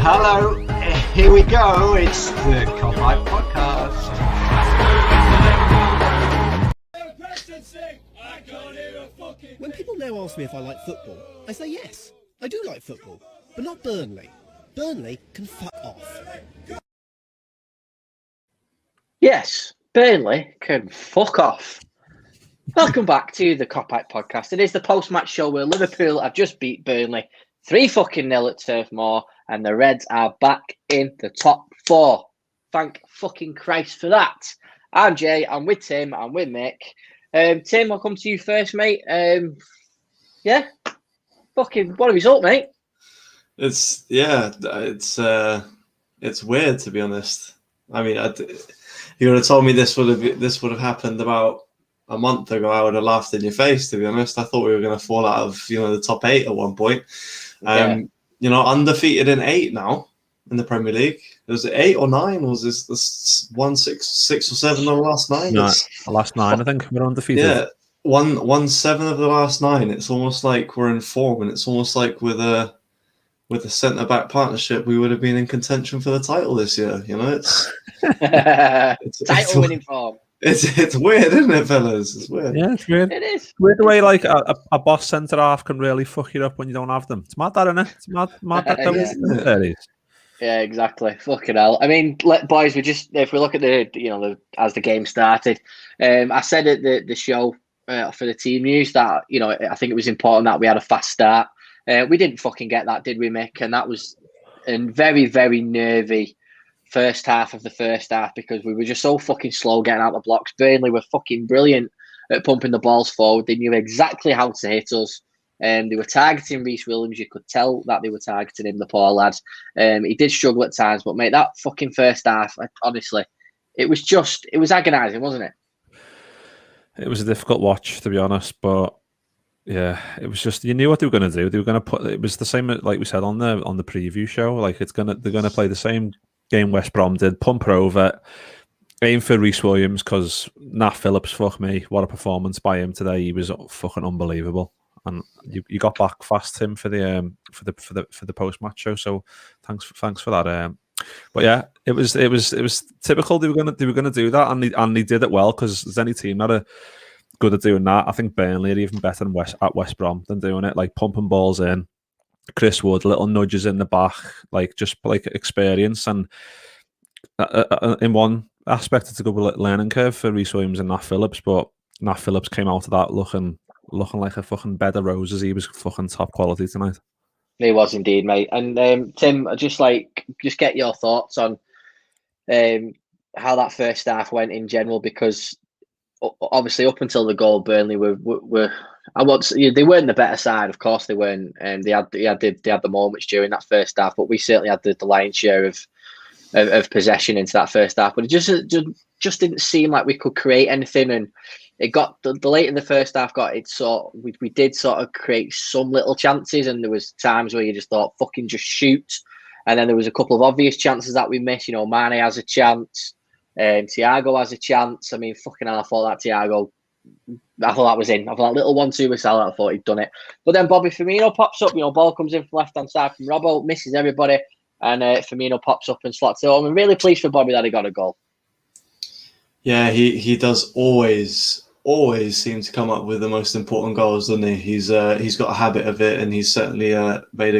Hello, here we go. It's the Cop-Out Podcast. When people now ask me if I like football, I say yes, I do like football, but not Burnley. Burnley can fuck off. Yes, Burnley can fuck off. Welcome back to the Cop-Out Podcast. It is the post-match show where Liverpool have just beat Burnley 3-0 at Turf Moor, and the Reds are back in the top four. Thank fucking Christ for that. I'm Jay, I'm with Tim, I'm with Mick. Tim, I'll come to you first, mate. Yeah, fucking what a result, mate. It's weird, to be honest. I mean, you would have told me this would have happened about a month ago, I would have laughed in your face, to be honest. I thought we were going to fall out of the top 8 at one point. Undefeated in 8 now in the Premier League. Was it 8 or 9? Was this 6 or 7 of the last 9? No, the last 9, I think we're undefeated. Yeah, won 7 of the last 9. It's almost like we're in form, and it's almost like with a centre back partnership, we would have been in contention for the title this year. It's title winning form. It's weird, isn't it, fellas? It's weird. Yeah, it's weird. It is. Weird the way like a boss centre half can really fuck you up when you don't have them. It's mad, that, isn't it? It's mad that it is. Yeah, exactly. Fucking hell. I mean, boys, if we look at as the game started, I said at the show for the team news that I think it was important that we had a fast start. We didn't fucking get that, did we, Mick? And that was a very, very nervy first half of the first half because we were just so fucking slow getting out the blocks. Burnley were fucking brilliant at pumping the balls forward. They knew exactly how to hit us. They were targeting Reece Williams. You could tell that they were targeting him, the poor lad. He did struggle at times, but mate, that fucking first half, honestly, it was agonising, wasn't it? It was a difficult watch, to be honest, but yeah, it was just, you knew what they were going to do. They were going to put, it was the same like we said on the preview show. Like they're going to play the same game West Brom did, pump her over, aim for Reece Williams, because Nat Phillips, fuck me, what a performance by him today. He was fucking unbelievable, and you got back fast, Tim, for the post match show. So thanks for that. But yeah, it was typical. They were gonna do that, and they did it well, because there's any team that are good at doing that. I think Burnley are even better than West Brom than doing it, like pumping balls in. Chris Wood, little nudges in the back, just experience, and in one aspect it's a good learning curve for Reece Williams and Nat Phillips, but Nat Phillips came out of that looking like a fucking bed of roses. He was fucking top quality tonight. He was indeed, mate. And Tim, just get your thoughts on how that first half went in general, because obviously up until the goal, Burnley they weren't the better side, of course they weren't, and they had the moments during that first half, but we certainly had the lion's share of possession into that first half. But it just didn't seem like we could create anything, and it got the late in the first half we did sort of create some little chances, and there was times where you just thought fucking just shoot, and then there was a couple of obvious chances that we missed. Mane has a chance. Thiago has a chance. I mean, fucking hell, I thought that was in. I thought that little 1-2 with Salah, I thought he'd done it. But then Bobby Firmino pops up, ball comes in from left-hand side from Robbo, misses everybody, and Firmino pops up and slots it home. I'm really pleased for Bobby that he got a goal. Yeah, he does always seem to come up with the most important goals, doesn't he? He's got a habit of it, and he's certainly made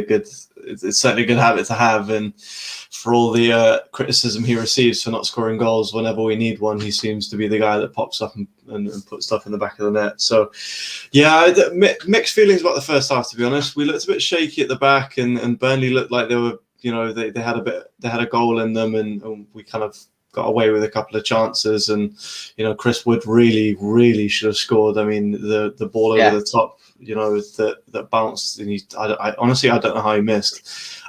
it's certainly a good habit to have. And for all the criticism he receives for not scoring goals whenever we need one, he seems to be the guy that pops up and puts stuff in the back of the net. So, yeah, mixed feelings about the first half, to be honest. We looked a bit shaky at the back, and Burnley looked like they were, they had a goal in them, and we kind of got away with a couple of chances. And Chris Wood really, really should have scored. I mean, the ball over the top, that bounced, and I honestly don't know how he missed.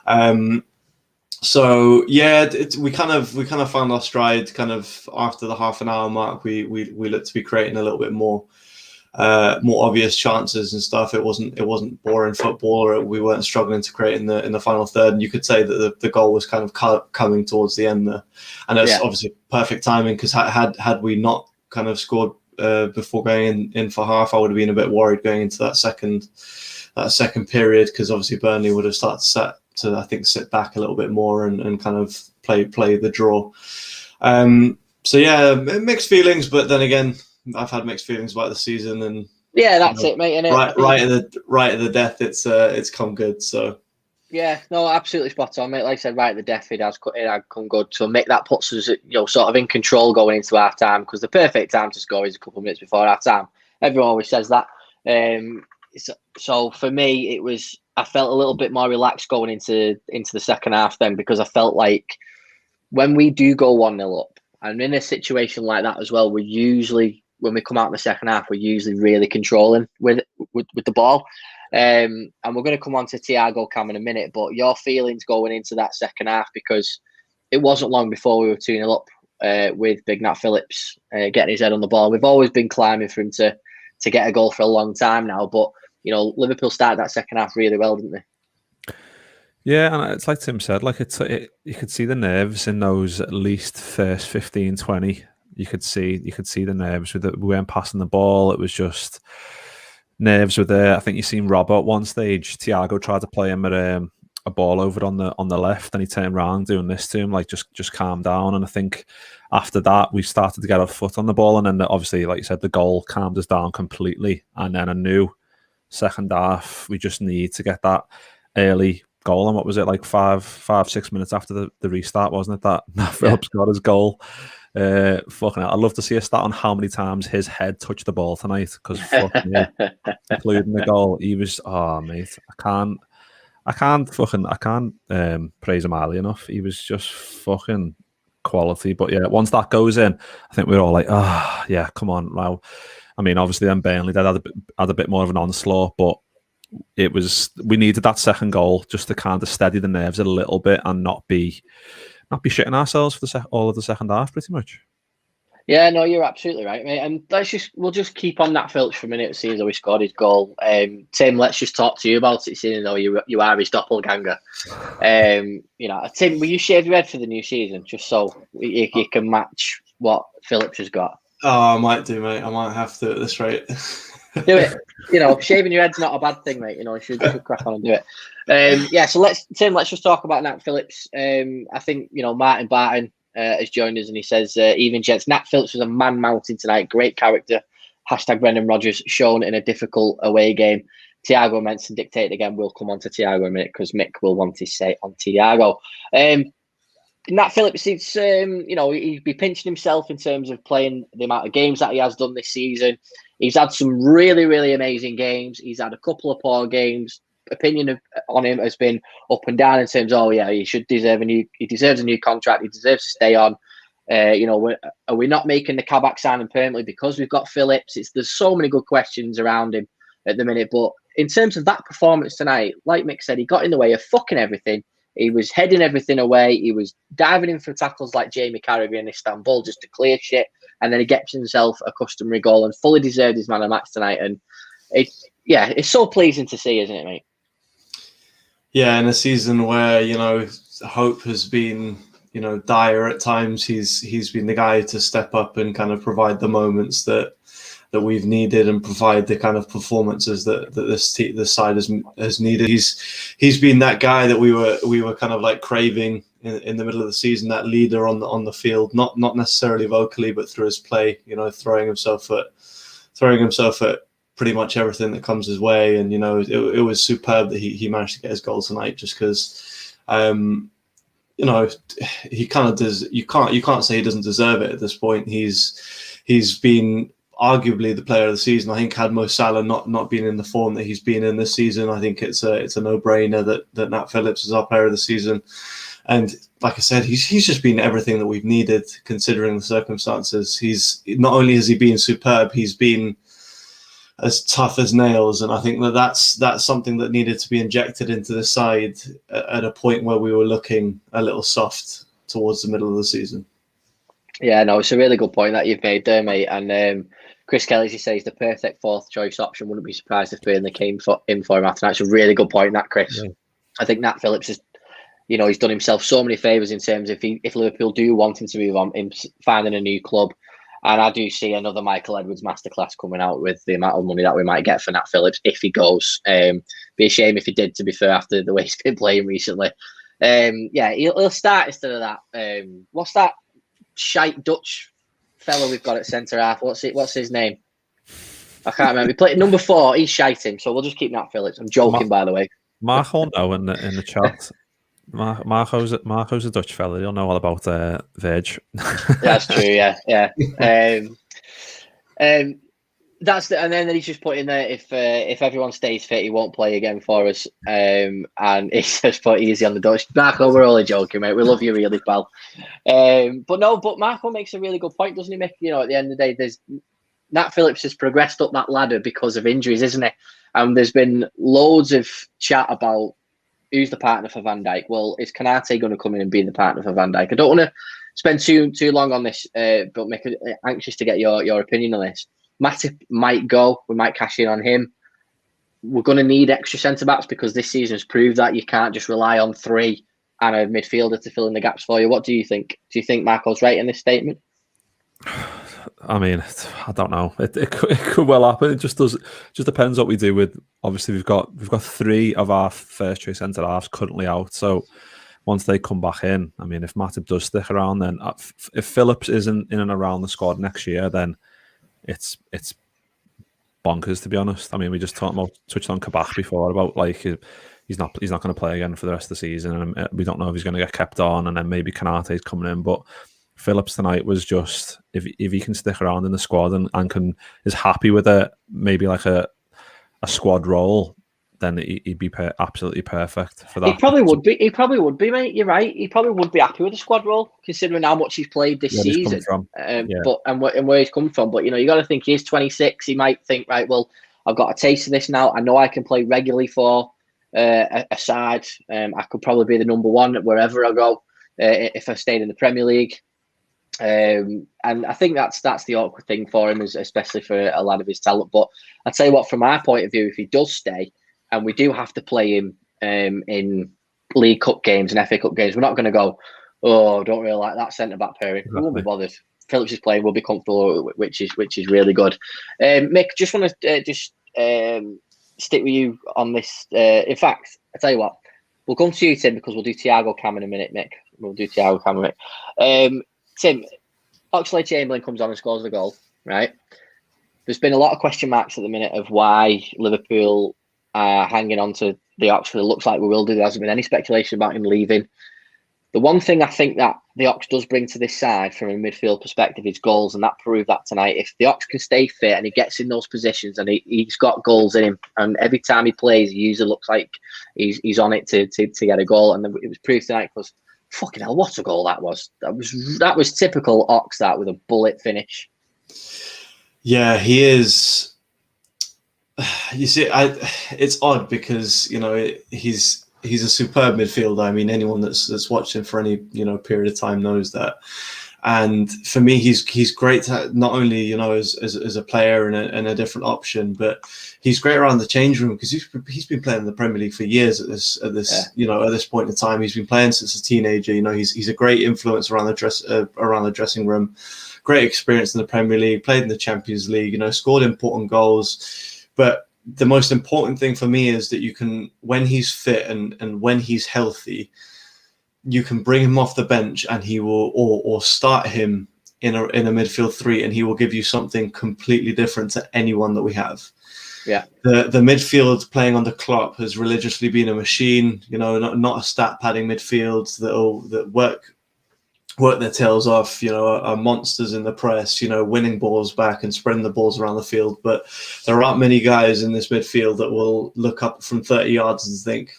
So yeah, we kind of found our stride kind of after the half an hour mark. We looked to be creating a little bit more obvious chances and stuff. It wasn't boring football, or we weren't struggling to create in the final third. And you could say that the goal was kind of coming towards the end there, and it's obviously perfect timing, because had we not kind of scored before going in for half, I would have been a bit worried going into that second period, because obviously Burnley would have started I think sit back a little bit more and kind of play the draw. So yeah, mixed feelings, but then again, I've had mixed feelings about the season, and yeah, that's it, mate. And right at the death, it's come good. So yeah, no, absolutely spot on, mate. Like I said, right at the death, it had come good. So Mick, that puts us, sort of in control going into half time, because the perfect time to score is a couple of minutes before half time. Everyone always says that. So for me, I felt a little bit more relaxed going into the second half then, because I felt like when we do go 1-0 up, and in a situation like that as well, we're usually, when we come out in the second half, we're usually really controlling with the ball. And we're going to come on to Thiago Cam in a minute, but your feelings going into that second half, because it wasn't long before we were 2-0 up with Big Nat Phillips getting his head on the ball. We've always been climbing for him to get a goal for a long time now, but Liverpool started that second half really well, didn't they? Yeah, and it's like Tim said, like you could see the nerves in those at least first 15, 20. You could see the nerves we weren't passing the ball. It was just nerves were there. I think you seen Robbo at one stage. Thiago tried to play him at a ball over on the left, and he turned around doing this to him, like just calm down. And I think after that we started to get our foot on the ball, and then obviously, like you said, the goal calmed us down completely. And then I knew second half we just need to get that early goal. And what was it, like 5-6 minutes after the restart, wasn't it, that Phillips got his goal? Fucking hell, I'd love to see a stat on how many times his head touched the ball tonight, because fucking yeah, including the goal, he was, oh mate, I can't praise him highly enough. He was just fucking quality. But yeah, once that goes in, I think we're all like, yeah, come on now. I mean, obviously then Burnley had a bit more of an onslaught, but we needed that second goal just to kind of steady the nerves a little bit and not be shitting ourselves for all of the second half, pretty much. Yeah, no, you're absolutely right, mate. And we'll just keep on that Filch for a minute, seeing as he scored his goal. Tim, let's just talk to you about it, seeing though you are his doppelganger. Tim, will you shave your head for the new season, just so you can match what Phillips has got? Oh, I might do, mate. I might have to at this rate. Do it. Shaving your head's not a bad thing, mate. You should crack on and do it. So let's just talk about Nat Phillips. I think Martin Barton has joined us, and he says, even gents, Nat Phillips was a man mountain tonight. Great character. # Brendan Rodgers shown in a difficult away game. Thiago mentioned dictated again. We'll come on to Thiago in a minute, because Mick will want to say on Thiago. Nat Phillips, it's he'd be pinching himself in terms of playing the amount of games that he has done this season. He's had some really, really amazing games. He's had a couple of poor games. Opinion on him has been up and down in terms of, he deserves a new contract. He deserves to stay on. Are we not making the Kabak signing permanently because we've got Phillips? There's so many good questions around him at the minute. But in terms of that performance tonight, like Mick said, he got in the way of fucking everything. He was heading everything away. He was diving in for tackles like Jamie Carragher in Istanbul just to clear shit. And then he gets himself a customary goal and fully deserved his man of the match tonight. And it's so pleasing to see, isn't it, mate? Yeah, in a season where, hope has been, dire at times, he's been the guy to step up and kind of provide the moments that we've needed and provide the kind of performances that this side has needed. He's been that guy that we were kind of like craving in the middle of the season, that leader on the field, not necessarily vocally, but through his play, throwing himself at pretty much everything that comes his way. And it was superb that he managed to get his goal tonight, just because he kind of does. You can't say he doesn't deserve it at this point. He's been arguably the player of the season. I think had Mo Salah not been in the form that he's been in this season, I think it's a no-brainer that Nat Phillips is our player of the season. And like I said, he's just been everything that we've needed, considering the circumstances. He's not only has he been superb, he's been as tough as nails. And I think that's something that needed to be injected into the side at a point where we were looking a little soft towards the middle of the season. Yeah, no, it's a really good point that you've made there, mate. And Chris Kelly, as you say, is the perfect fourth choice option. Wouldn't be surprised if Burnley came in for him after that. It's a really good point, that, Chris. Yeah. I think Nat Phillips is, he's done himself so many favours in terms of if Liverpool do want him to move on, him finding a new club. And I do see another Michael Edwards masterclass coming out with the amount of money that we might get for Nat Phillips if he goes. Be a shame if he did, to be fair, after the way he's been playing recently. He'll start instead of that. What's that shite Dutch fellow we've got at centre half? What's his name? I can't remember. He played number 4. He's shiting, so we'll just keep Nat Phillips. I'm joking, by the way. Marco know in the chat. Marco's a Dutch fella. He'll know all about veg. That's true. Yeah. That's and then he's just put in there if everyone stays fit, he won't play again for us. And he's just put easy on the Dutch. Marco, we're only joking, mate. We love you really, pal. But Marco makes a really good point, doesn't he, Mick? You know, at the end of the day, Nat Phillips has progressed up that ladder because of injuries, isn't it? And there's been loads of chat about who's the partner for Van Dijk. Well, is Konate going to come in and be the partner for Van Dijk? I don't want to spend too long on this, but Mick, anxious to get your opinion on this. Matip might go. We might cash in on him. We're going to need extra centre-backs because this season has proved that you can't just rely on 3 and a midfielder to fill in the gaps for you. What do you think? Do you think Marco's right in this statement? I mean, I don't know. It could well happen. It just depends what we do with. Obviously, we've got 3 of our first choice centre halves currently out. So once they come back in, I mean, if Matip does stick around, then if Phillips isn't in and around the squad next year, then it's bonkers, to be honest. I mean, we just touched on Kabak before about like he's not going to play again for the rest of the season, and we don't know if he's going to get kept on, and then maybe Konate's coming in, but Phillips tonight was just if he can stick around in the squad and is happy with it, maybe like a squad role, then he'd be absolutely perfect for that. He probably would be, mate. You're right. He probably would be happy with the squad role, considering how much he's played this season. But where he's come from. But you got to think he is 26. He might think, right, well, I've got a taste of this now. I know I can play regularly for a side. I could probably be the number 1 wherever I go if I stayed in the Premier League. And I think that's the awkward thing for him, especially for a lad of his talent. But I'll tell you what, from our point of view, if he does stay, and we do have to play him in League Cup games and FA Cup games, we're not going to go, oh, don't really like that centre-back pairing. We won't be bothered. Phillips is playing, we'll be comfortable, which is really good. Mick, just want to stick with you on this. In fact, I'll tell you what, we'll come to you, Tim, because we'll do Thiago Cam in a minute, Mick. We'll do Thiago Cam in a minute. Tim, Oxlade-Chamberlain comes on and scores the goal, right? There's been a lot of question marks at the minute of why Liverpool are hanging on to the Ox. It looks like we will do. There hasn't been any speculation about him leaving. The one thing I think that the Ox does bring to this side from a midfield perspective is goals, and that proved that tonight. If the Ox can stay fit and he gets in those positions and he's got goals in him, and every time he plays, he usually looks like he's on it to get a goal. And it was proved tonight because fucking hell, what a goal that was! That was typical Ox, that with a bullet finish. Yeah, he is. You see, it's odd because he's a superb midfielder. I mean, anyone that's watched him for any period of time knows that. And for me, he's great not only as a player and a different option, but he's great around the change room because he's been playing in the Premier League for years at this point in time. He's been playing since a teenager. He's a great influence around the dressing room. Great experience in the Premier League. Played in the Champions League. Scored important goals. But the most important thing for me is that you can, when he's fit and when he's healthy, you can bring him off the bench and he will, or start him in a midfield 3, and he will give you something completely different to anyone that we have. Yeah. The midfield playing under Klopp has religiously been a machine, not a stat padding midfield that work their tails off, are monsters in the press, winning balls back and spreading the balls around the field. But there aren't many guys in this midfield that will look up from 30 yards and think,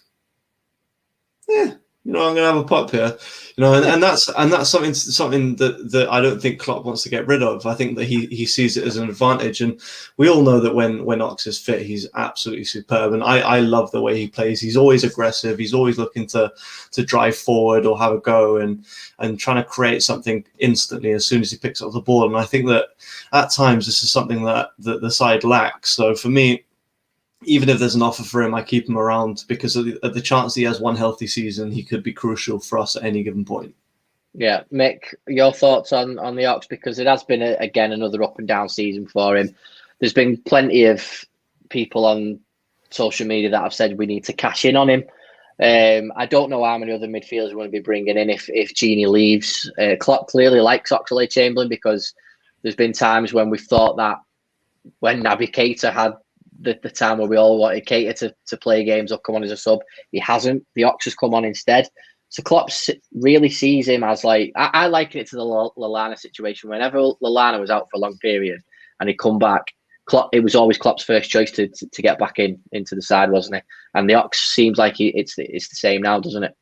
I'm going to have a pop here, and that's something that I don't think Klopp wants to get rid of. I think that he sees it as an advantage, and we all know that when Ox is fit, he's absolutely superb. And I love the way he plays. He's always aggressive. He's always looking to drive forward or have a go and trying to create something instantly as soon as he picks up the ball. And I think that at times this is something that the side lacks. So for me, even if there's an offer for him, I keep him around because of the chance he has one healthy season, he could be crucial for us at any given point. Yeah, Mick, your thoughts on the Ox, because it has been again another up and down season for him. There's been plenty of people on social media that have said we need to cash in on him. I don't know how many other midfielders we're going to be bringing in if Genie leaves. Klopp clearly likes Oxlade-Chamberlain, because there's been times when we've thought that when Naby Keita had the time where we all wanted Keita to play games or come on as a sub, he hasn't. The Ox has come on instead. So Klopp really sees him as like, I liken it to the Lallana situation. Whenever Lallana was out for a long period and he'd come back, Klopp, it was always Klopp's first choice to get back into the side, wasn't it? And the Ox seems like it's the same now, doesn't it?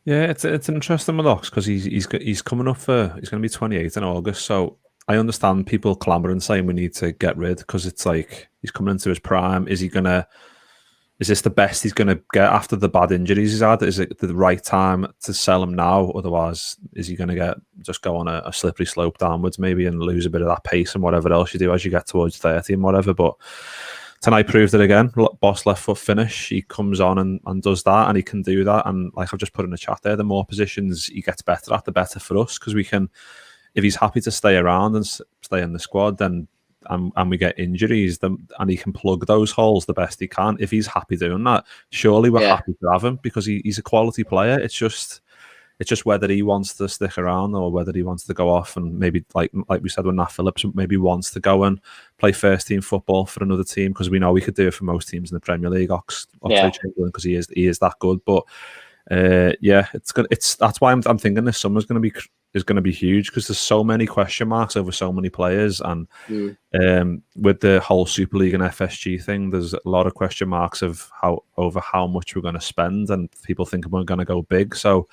Yeah, it's an interesting with Ox, because he's coming up for, he's going to be 28 in August. So I understand people clamoring saying we need to get rid, because it's like he's coming into his prime. Is this the best he's going to get after the bad injuries he's had? Is it the right time to sell him now? Otherwise, is he going to just go on a slippery slope downwards maybe and lose a bit of that pace and whatever else you do as you get towards 30 and whatever? But tonight proved it again. Boss left foot finish. He comes on and does that, and he can do that. And like I've just put in the chat there, the more positions he gets better at, the better for us, because we can, if he's happy to stay around and stay in the squad, then and we get injuries, and he can plug those holes the best he can. If he's happy doing that, surely we're happy to have him, because he's a quality player. It's just whether he wants to stick around or whether he wants to go off and maybe, like we said with Nat Phillips, maybe wants to go and play first team football for another team, because we know we could do it for most teams in the Premier League. Oxlade-Chamberlain, because he is that good. But it's good. That's why I'm thinking this summer's going to be huge, because there's so many question marks over so many players, and with the whole Super League and FSG thing, there's a lot of question marks of how much we're going to spend, and people think we're going to go big. So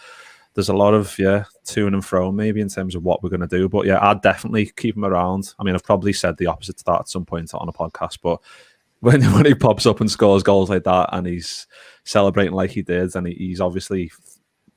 there's a lot of to and fro maybe in terms of what we're going to do. But yeah, I'd definitely keep him around. I mean, I've probably said the opposite to that at some point on a podcast, but when he pops up and scores goals like that and he's celebrating like he did, and he's obviously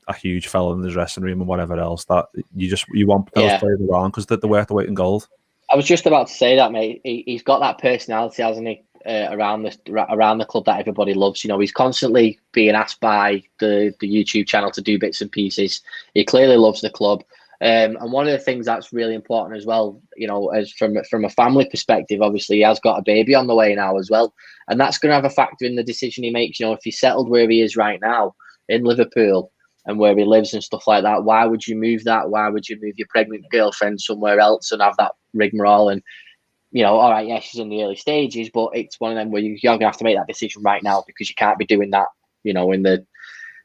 a huge fella in the dressing room and whatever else, that you want those players around, because they're worth the weight in gold. I was just about to say that, mate. He's got that personality, hasn't he, around the club that everybody loves. You know, he's constantly being asked by the YouTube channel to do bits and pieces. He clearly loves the club. And one of the things that's really important as well, you know, as from a family perspective, obviously he has got a baby on the way now as well, and that's going to have a factor in the decision he makes. You know, if he's settled where he is right now in Liverpool and where he lives and stuff like that, why would you move that? Why would you move your pregnant girlfriend somewhere else and have that rigmarole? And, you know, all right, yeah, she's in the early stages, but it's one of them where you're going to have to make that decision right now, because you can't be doing that, you know, in the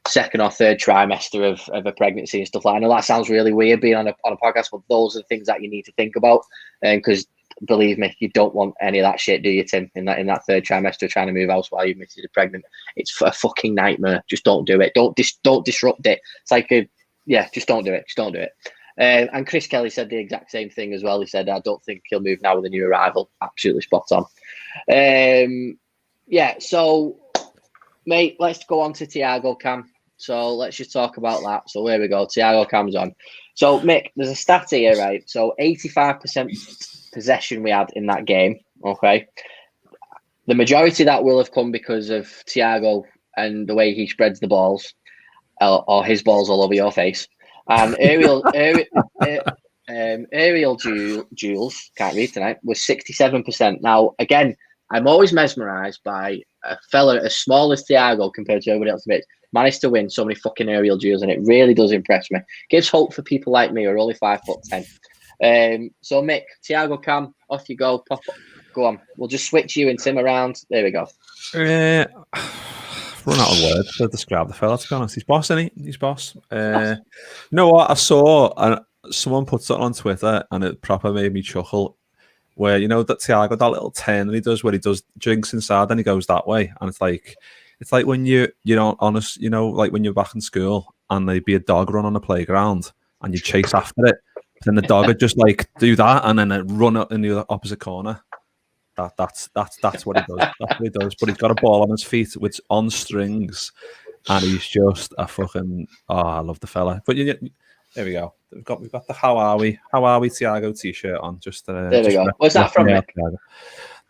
second or third trimester of a pregnancy and stuff like that. I know that sounds really weird being on a podcast, but those are the things that you need to think about. And because believe me, you don't want any of that shit, do you, Tim? In that third trimester, trying to move house while your missus is pregnant, it's a fucking nightmare. Just don't do it. Don't disrupt it. It's like just don't do it. Just don't do it. And Chris Kelly said the exact same thing as well. He said, I don't think he'll move now with a new arrival. Absolutely spot on. So, mate, let's go on to Thiago Cam. So let's just talk about that. So here we go. Thiago Cam's on. So, Mick, there's a stat here, right? So 85% possession we had in that game, okay? The majority of that will have come because of Thiago and the way he spreads the balls, or his balls all over your face. And aerial duels, can't read tonight, was 67%. Now, again, I'm always mesmerised by a fella as small as Thiago compared to everybody else managed to win so many fucking aerial duels, and it really does impress me. Gives hope for people like me who are only 5'10". So Mick, Thiago Cam, off you go. Pop up. Go on. We'll just switch you and Tim around. There we go. Run out of words to describe the fella, to be honest. He's boss, isn't he? He's boss. You know what? I saw someone put something on Twitter and it proper made me chuckle, where, you know, that Thiago, that little turn he does where he does drinks inside and he goes that way. And it's like when you don't honest, you know, like when you're back in school and there'd be a dog run on the playground and you chase after it. Then the dog would just like do that and then it'd run up in the opposite corner. That's what he does. That's what he does. But he's got a ball on his feet, which on strings, and he's just a fucking. Oh, I love the fella. But there we go. We've got the How Are We Thiago t-shirt on. There we go. What's that from?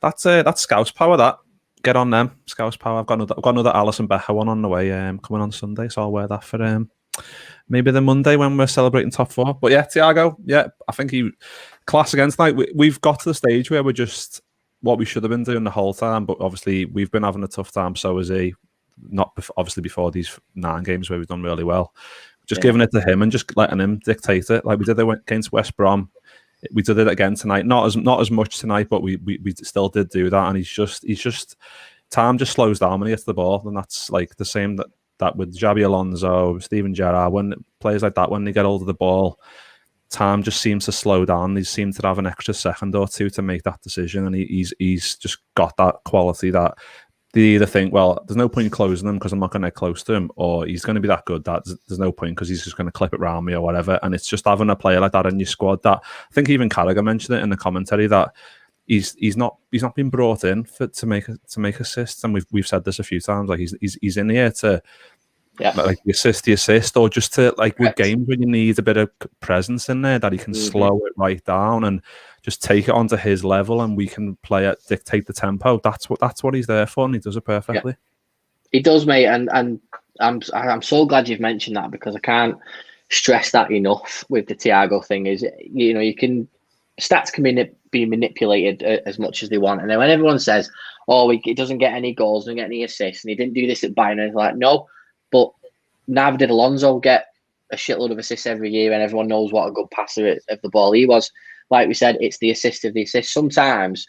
That's Scouse Power. That get on them Scouse Power. I've got another Alison Becker one on the way. Coming on Sunday, so I'll wear that for maybe the Monday when we're celebrating top 4. But yeah, Thiago, yeah, I think he class again tonight. We've got to the stage where we're just what we should have been doing the whole time, but obviously we've been having a tough time. So is he. Obviously before these 9 games where we've done really well, just giving it to him and just letting him dictate it, like we did against West Brom. We did it again tonight, not as much tonight, but we still did do that. And he's just time just slows down when he gets the ball, and that's like the same that with Xabi Alonso, Steven Gerrard, when players like that, when they get hold of the ball, time just seems to slow down. He seems to have an extra second or two to make that decision, and he's just got that quality that they either think, well, there's no point in closing him because I'm not going to get close to him, or he's going to be that good that there's no point because he's just going to clip it round me or whatever. And it's just having a player like that in your squad that I think even Carragher mentioned it in the commentary that he's not been brought in to make assists, and we've said this a few times. Like he's in here to like the assist, or just to like with games when you need a bit of presence in there that he can slow it right down and just take it onto his level, and we can play it, dictate the tempo. That's what he's there for, and he does it perfectly. Yeah. He does, mate, and I'm so glad you've mentioned that, because I can't stress that enough with the Thiago thing. Is, you know, stats can be manipulated as much as they want, and then when everyone says, "Oh, he doesn't get any goals, doesn't get any assists, and he didn't do this at Bayern," and it's like, no, but neither did Alonso get a shitload of assists every year, and everyone knows what a good passer of the ball he was. Like we said, it's the assist of the assist. Sometimes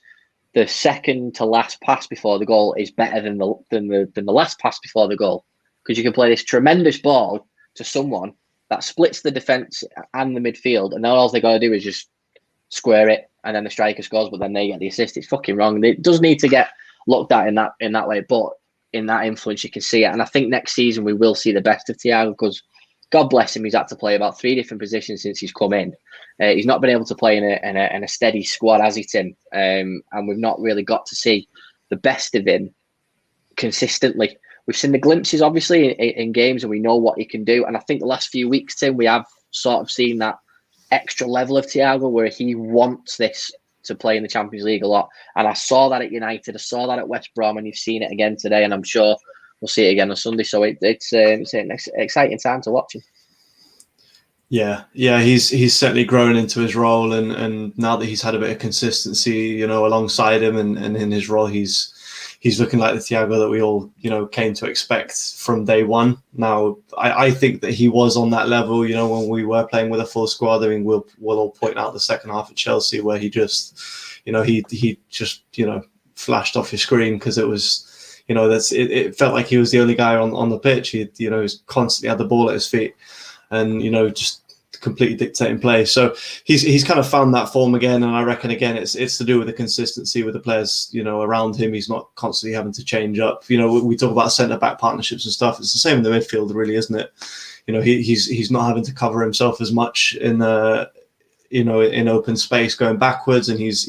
the second to last pass before the goal is better than the last pass before the goal, because you can play this tremendous ball to someone that splits the defense and the midfield, and then all they got to do is just square it, and then the striker scores, but then they get the assist. It's fucking wrong. It does need to get looked at in that way, but in that influence you can see it. And I think next season we will see the best of Thiago, because God bless him, he's had to play about 3 different positions since he's come in. He's not been able to play in a steady squad, has he, Tim? And we've not really got to see the best of him consistently. We've seen the glimpses, obviously, in games, and we know what he can do. And I think the last few weeks, Tim, we have sort of seen that extra level of Thiago where he wants this to play in the Champions League a lot. And I saw that at United, I saw that at West Brom, and you've seen it again today, and I'm sure we'll see it again on Sunday. So it's an exciting time to watch him. Yeah, he's certainly grown into his role, and now that he's had a bit of consistency, you know, alongside him and in his role, he's looking like the Thiago that we all, you know, came to expect from day one. Now, I think that he was on that level, you know, when we were playing with a full squad. I mean, we'll all point out the second half at Chelsea where he just, you know, he just, you know, flashed off your screen because it was, you know, it felt like he was the only guy on the pitch. He, you know, he's constantly had the ball at his feet, and, you know, just completely dictating play. So he's kind of found that form again, and I reckon again it's to do with the consistency with the players, you know, around him. He's not constantly having to change up. You know, we talk about centre back partnerships and stuff. It's the same in the midfield, really, isn't it? You know, he's not having to cover himself as much in you know, in open space going backwards, and he's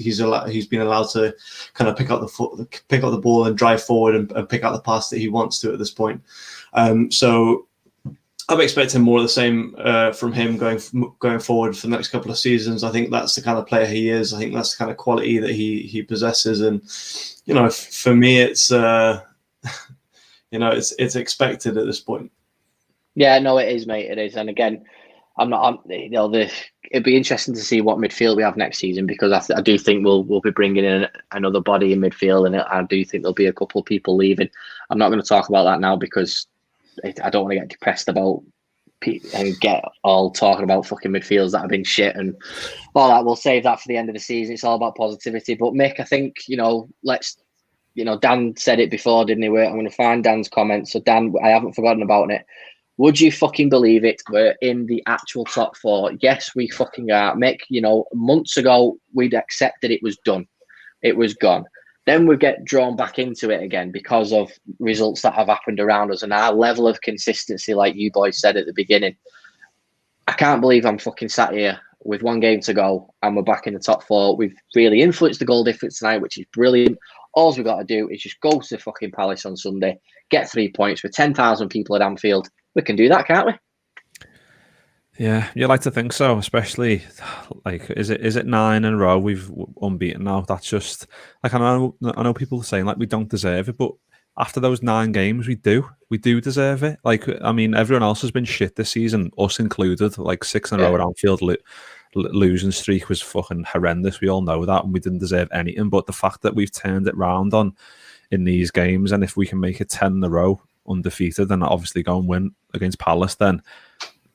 been allowed to kind of pick up the ball and drive forward and pick out the pass that he wants to at this point. So I'm expecting more of the same from him going forward for the next couple of seasons. I think that's the kind of player he is. I think that's the kind of quality that he possesses, and, you know, for me, it's you know, it's expected at this point. Yeah, no, it is, mate. It is, and again, you know, it'd be interesting to see what midfield we have next season, because I do think we'll be bringing in another body in midfield, and I do think there'll be a couple of people leaving. I'm not going to talk about that now because I don't want to get depressed about and get all talking about fucking midfields that have been shit and all that. We'll save that for the end of the season. It's all about positivity. But Mick, I think, you know, Dan said it before, didn't he? I'm going to find Dan's comments. So Dan, I haven't forgotten about it. Would you fucking believe it? We're in the actual top 4. Yes, we fucking are. Mick, you know, months ago, we'd accepted it was done. It was gone. Then we get drawn back into it again because of results that have happened around us and our level of consistency, like you boys said at the beginning. I can't believe I'm fucking sat here with 1 game to go and we're back in the top 4. We've really influenced the goal difference tonight, which is brilliant. All we've got to do is just go to the fucking Palace on Sunday, get 3 points with 10,000 people at Anfield. We can do that, can't we? Yeah, you like to think so, especially like is it 9 in a row we've unbeaten now? That's just like I know people saying like we don't deserve it, but after those 9 games, we do deserve it. Like, I mean, everyone else has been shit this season, us included. Like 6 in a row at Anfield, losing streak was fucking horrendous. We all know that, and we didn't deserve anything. But the fact that we've turned it round in these games, and if we can make it 10 in a row undefeated, and obviously go and win against Palace, then,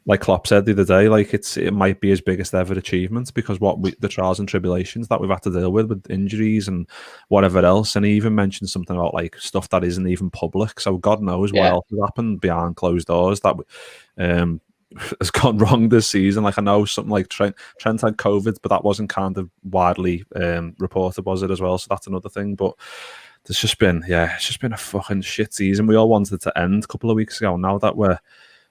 like Klopp said the other day, like it might be his biggest ever achievement, because the trials and tribulations that we've had to deal with injuries and whatever else. And he even mentioned something about like stuff that isn't even public. So God knows what else has happened behind closed doors that has gone wrong this season. Like, I know something like Trent had COVID, but that wasn't kind of widely reported, was it, as well? So that's another thing. But it's just been a fucking shit season. We all wanted it to end a couple of weeks ago. Now that we're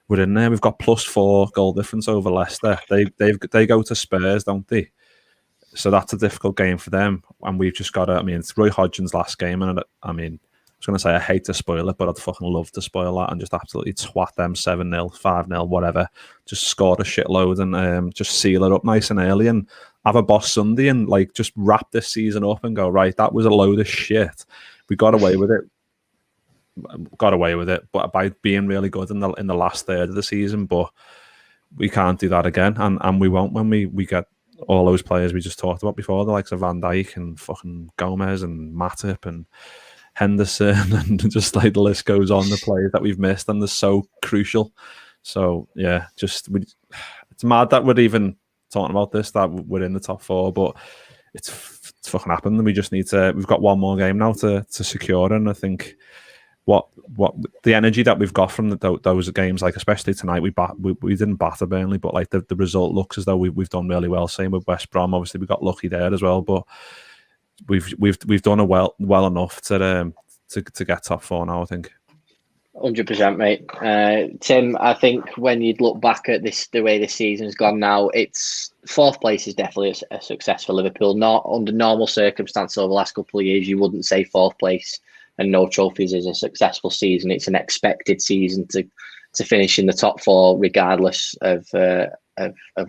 in there, we've got +4 goal difference over Leicester. They go to Spurs, don't they? So that's a difficult game for them. And we've just got it's Roy Hodgson's last game, and I was going to say I hate to spoil it, but I'd fucking love to spoil that and just absolutely twat them 7-0, 5-0, whatever. Just score a shitload and just seal it up nice and early and have a Boss Sunday and like just wrap this season up and go, right, that was a load of shit. We got away with it. But by being really good in the last third of the season, but we can't do that again, and we won't when we get all those players we just talked about before, the likes of Van Dijk and fucking Gomez and Matip and Henderson, and just like the list goes on, the players that we've missed, and they're so crucial. So yeah, it's mad that we're even talking about this, that we're in the top 4, but it's fucking happened, and we just need to. We've got one more game now to secure, and I think what the energy that we've got from those games, like especially tonight, we didn't batter Burnley, but like the result looks as though we've done really well. Same with West Brom, obviously we got lucky there as well, but we've done it well enough to get top 4 now, I think. 100%, mate. Tim, I think when you'd look back at the way this season's gone now, it's 4th place is definitely a success for Liverpool. Not under normal circumstances over the last couple of years, you wouldn't say 4th place and no trophies is a successful season. It's an expected season to finish in the top 4, regardless of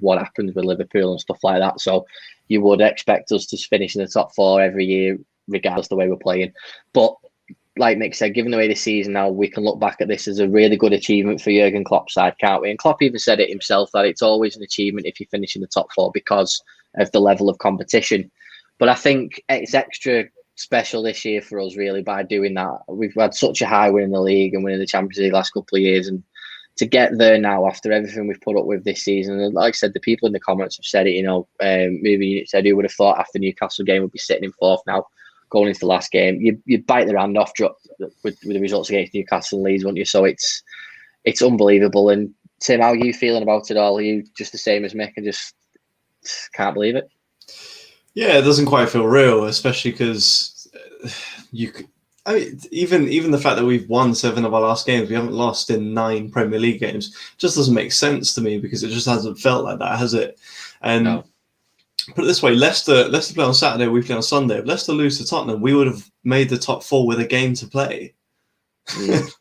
what happens with Liverpool and stuff like that. So you would expect us to finish in the top 4 every year, regardless of the way we're playing. But like Mick said, given the way the season now, we can look back at this as a really good achievement for Jurgen Klopp's side, can't we? And Klopp even said it himself, that it's always an achievement if you finish in the top 4 because of the level of competition. But I think it's extra special this year for us, really, by doing that. We've had such a high win in the league and winning the Champions League last couple of years, and to get there now after everything we've put up with this season, and like I said, the people in the comments have said it, maybe you said who would have thought after Newcastle game would be sitting in 4th now going into the last game. You bite their hand off with the results against Newcastle and Leeds, wouldn't you? So it's unbelievable. And Tim, how are you feeling about it all? Are you just the same as Mick and just can't believe it? Yeah, it doesn't quite feel real, especially because even the fact that we've won 7 of our last games, we haven't lost in 9 Premier League games, just doesn't make sense to me, because it just hasn't felt like that, has it? And no. Put it this way, Leicester play on Saturday, we play on Sunday. If Leicester lose to Tottenham, we would have made the top 4 with a game to play.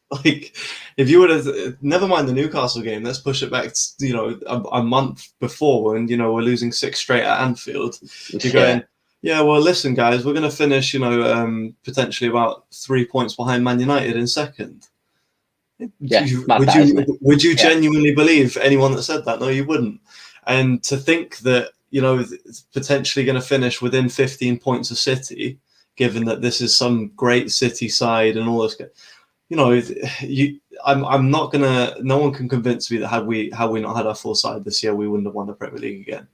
Like, if you would have, never mind the Newcastle game, let's push it back to, a month before when, we're losing 6 straight at Anfield. You're going, yeah, well, listen, guys, we're going to finish, potentially about 3 points behind Man United in second. Yeah, would you genuinely believe anyone that said that? No, you wouldn't. And to think that, it's potentially going to finish within 15 points of City, given that this is some great City side and all this, I'm not gonna. No one can convince me that had we not had our full side this year, we wouldn't have won the Premier League again.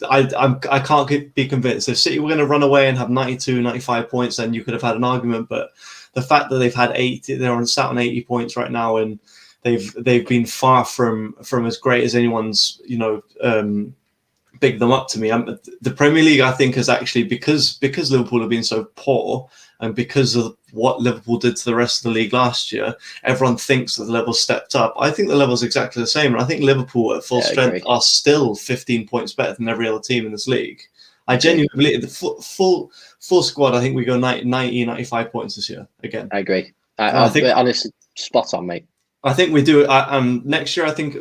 I can't be convinced. If City were going to run away and have 92, 95 points, then you could have had an argument. But the fact that they've had 80, they're sat on 80 points right now, and they've been far from as great as anyone's big them up to me. The Premier League, I think, is actually because Liverpool have been so poor, and because of what Liverpool did to the rest of the league last year, everyone thinks that the level stepped up. I think the level's exactly the same, and I think Liverpool at full strength are still 15 points better than every other team in this league. I genuinely believe the full squad. I think we go 90, 95 points this year again. I agree. I think honestly, spot on, mate. I think we do. Next year, I think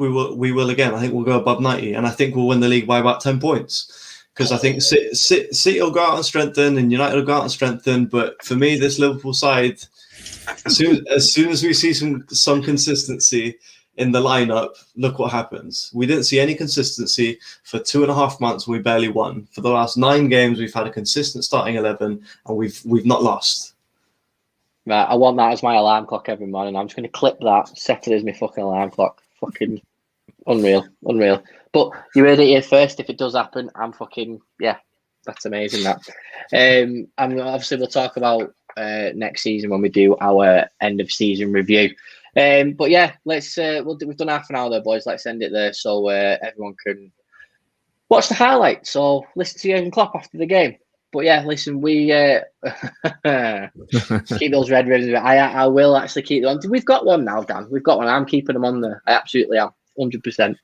we will again. I think we'll go above 90, and I think we'll win the league by about 10 points. because I think City will go out and strengthen, and United will go out and strengthen. But for me, this Liverpool side, as soon as we see some consistency in the lineup, look what happens. We didn't see any consistency for 2.5 months. We barely won. For the last 9 games, we've had a consistent starting 11, and we've not lost. Right, I want that as my alarm clock every morning. I'm just going to clip that, set it as my fucking alarm clock. Fucking unreal. But you heard it here first. If it does happen, I'm fucking, yeah, that's amazing, that. And obviously we'll talk about next season when we do our end of season review. But yeah, let's we've done half an hour there, boys. Let's end it there so everyone can watch the highlights or listen to Jurgen Klopp after the game. But yeah, listen, we keep those red ribbons. I will actually keep them on. We've got one now, Dan. We've got one. I'm keeping them on there. I absolutely am, 100%.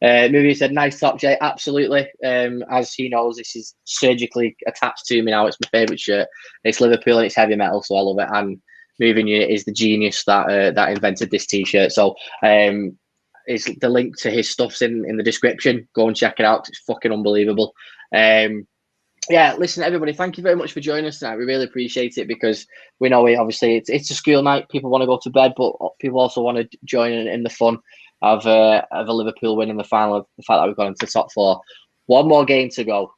Movie said, nice top, Jay. Absolutely. As he knows, this is surgically attached to me now. It's my favourite shirt. It's Liverpool and it's heavy metal, so I love it. And Moving Unit is the genius that invented this T-shirt. So it's the link to his stuff's in the description. Go and check it out. It's fucking unbelievable. Yeah, listen, everybody, thank you very much for joining us tonight. We really appreciate it because we know obviously it's a school night. People want to go to bed, but people also want to join in the fun of a Liverpool win in the final, of the fact that we've gone into the top 4. One more game to go.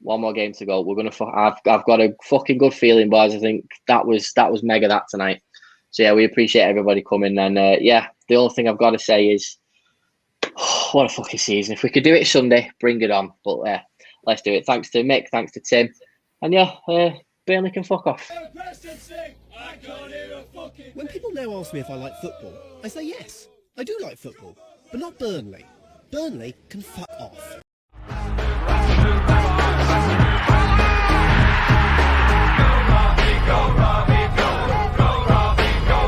We're gonna. I've got a fucking good feeling, boys. I think that was mega that tonight. So yeah, we appreciate everybody coming. And yeah, the only thing I've got to say is, what a fucking season! If we could do it Sunday, bring it on. But let's do it. Thanks to Mick, thanks to Tim, and yeah, Burnley can fuck off. When people now ask me if I like football, I say yes, I do like football, but not Burnley. Burnley can fuck off.